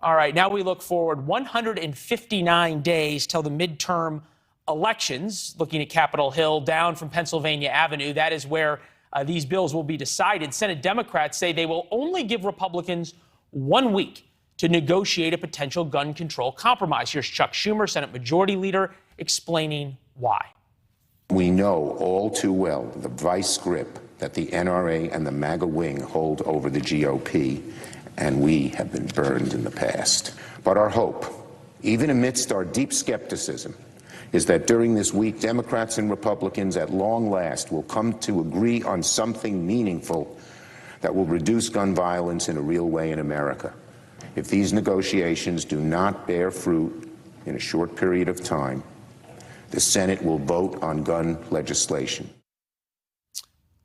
All right, now we look forward 159 days till the midterm elections, looking at Capitol Hill down from Pennsylvania Avenue. That is where these bills will be decided. Senate Democrats say they will only give Republicans 1 week to negotiate a potential gun control compromise. Here's Chuck Schumer, Senate Majority Leader, explaining why. We know all too well the vice grip that the NRA and the MAGA wing hold over the GOP, and we have been burned in the past. But our hope, even amidst our deep skepticism, is that during this week, Democrats and Republicans at long last will come to agree on something meaningful that will reduce gun violence in a real way in America. If these negotiations do not bear fruit in a short period of time, the Senate will vote on gun legislation.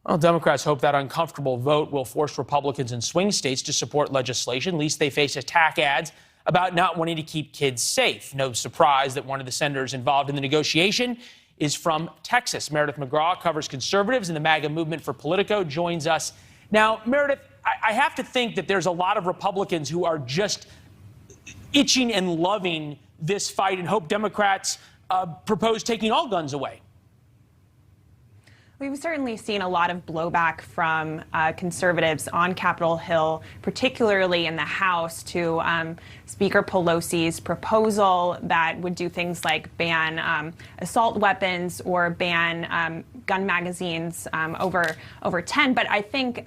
Well, Democrats hope that uncomfortable vote will force Republicans in swing states to support legislation, lest they face attack ads about not wanting to keep kids safe. No surprise that one of the senators involved in the negotiation is from Texas. Meridth McGraw covers conservatives in the MAGA movement for Politico, joins us. Now, Meridth, I have to think that there's a lot of Republicans who are just itching and loving this fight and hope Democrats propose taking all guns away. We've certainly seen a lot of blowback from conservatives on Capitol Hill, particularly in the House, to Speaker Pelosi's proposal that would do things like ban assault weapons or ban gun magazines over 10. But I think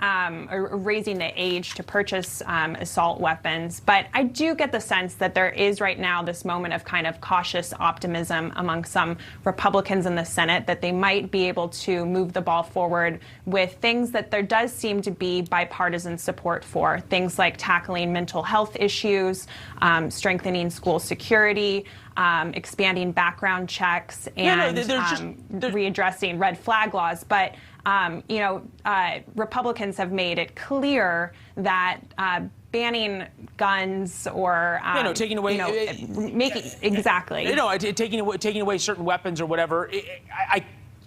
raising the age to purchase assault weapons. But I do get the sense that there is right now this moment of kind of cautious optimism among some Republicans in the Senate that they might be able to move the ball forward with things that there does seem to be bipartisan support for, things like tackling mental health issues, strengthening school security, expanding background checks, and readdressing red flag laws. But Republicans have made it clear that banning guns or taking away, taking away certain weapons or whatever.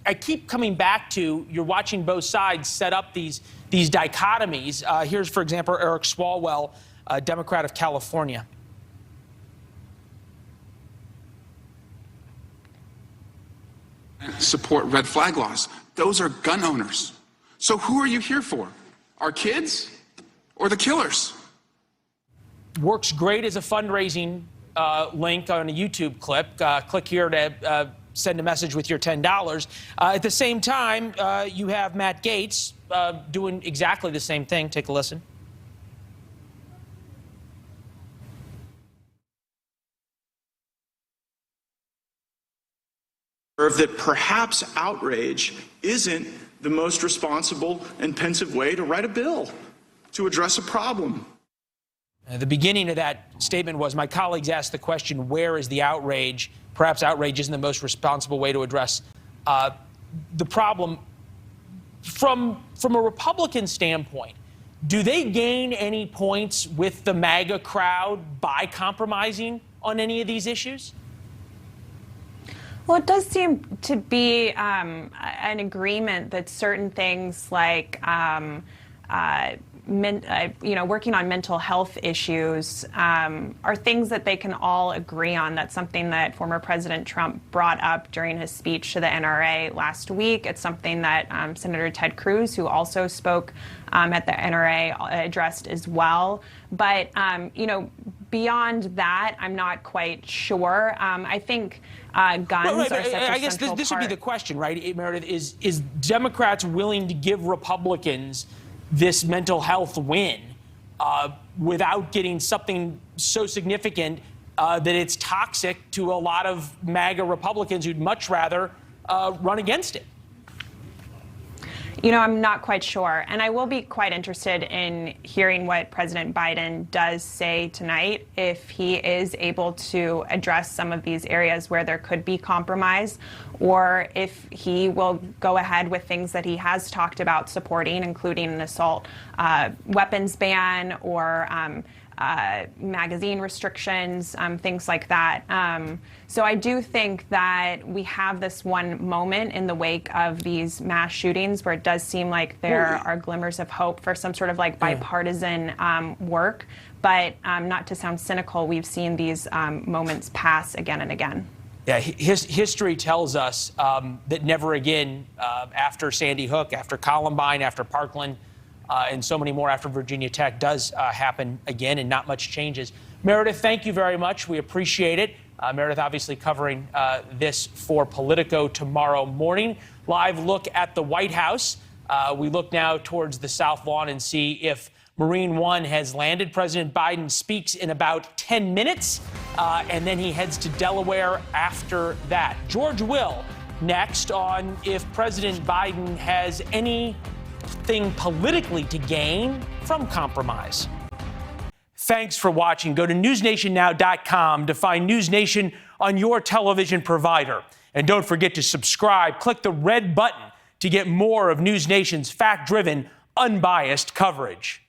I keep coming back to you're watching both sides set up these dichotomies. Here's, for example, Eric Swalwell, a Democrat of California. Support red flag laws. Those are gun owners. So who are you here for? Our kids or the killers? Works great as a fundraising link on a YouTube clip. Click here to send a message with your $10. At the same time, you have Matt Gaetz doing exactly the same thing. Take a listen. That perhaps outrage isn't the most responsible and pensive way to write a bill, to address a problem. The beginning of that statement was my colleagues asked the question, where is the outrage? Perhaps outrage isn't the most responsible way to address the problem. From a Republican standpoint, do they gain any points with the MAGA crowd by compromising on any of these issues? Well, it does seem to be an agreement that certain things like working on mental health issues are things that they can all agree on. That's something that former President Trump brought up during his speech to the NRA last week. It's something that Senator Ted Cruz, who also spoke at the NRA, addressed as well. But, beyond that, I'm not quite sure. I think guns are such a I guess central this part. would be the question, right, Meredith? Is Democrats willing to give Republicans this mental health win without getting something so significant that it's toxic to a lot of MAGA Republicans who'd much rather run against it? I'm not quite sure. And I will be quite interested in hearing what President Biden does say tonight, if he is able to address some of these areas where there could be compromise, or if he will go ahead with things that he has talked about supporting, including an assault weapons ban or magazine restrictions, things like that. So I do think that we have this one moment in the wake of these mass shootings where it does seem like there are glimmers of hope for some sort of like bipartisan work. But not to sound cynical, we've seen these moments pass again and again. Yeah, history tells us that never again, after Sandy Hook, after Columbine, after Parkland, and so many more after Virginia Tech does happen again, and not much changes. Meridth, thank you very much. We appreciate it. Meridth obviously covering this for Politico tomorrow morning. Live look at the White House. We look now towards the South Lawn and see if Marine One has landed. President Biden speaks in about 10 minutes, and then he heads to Delaware after that. George Will next on if President Biden has anything politically to gain from compromise. Thanks for watching. Go to newsnationnow.com to find NewsNation on your television provider. And don't forget to subscribe. Click the red button to get more of NewsNation's fact-driven, unbiased coverage.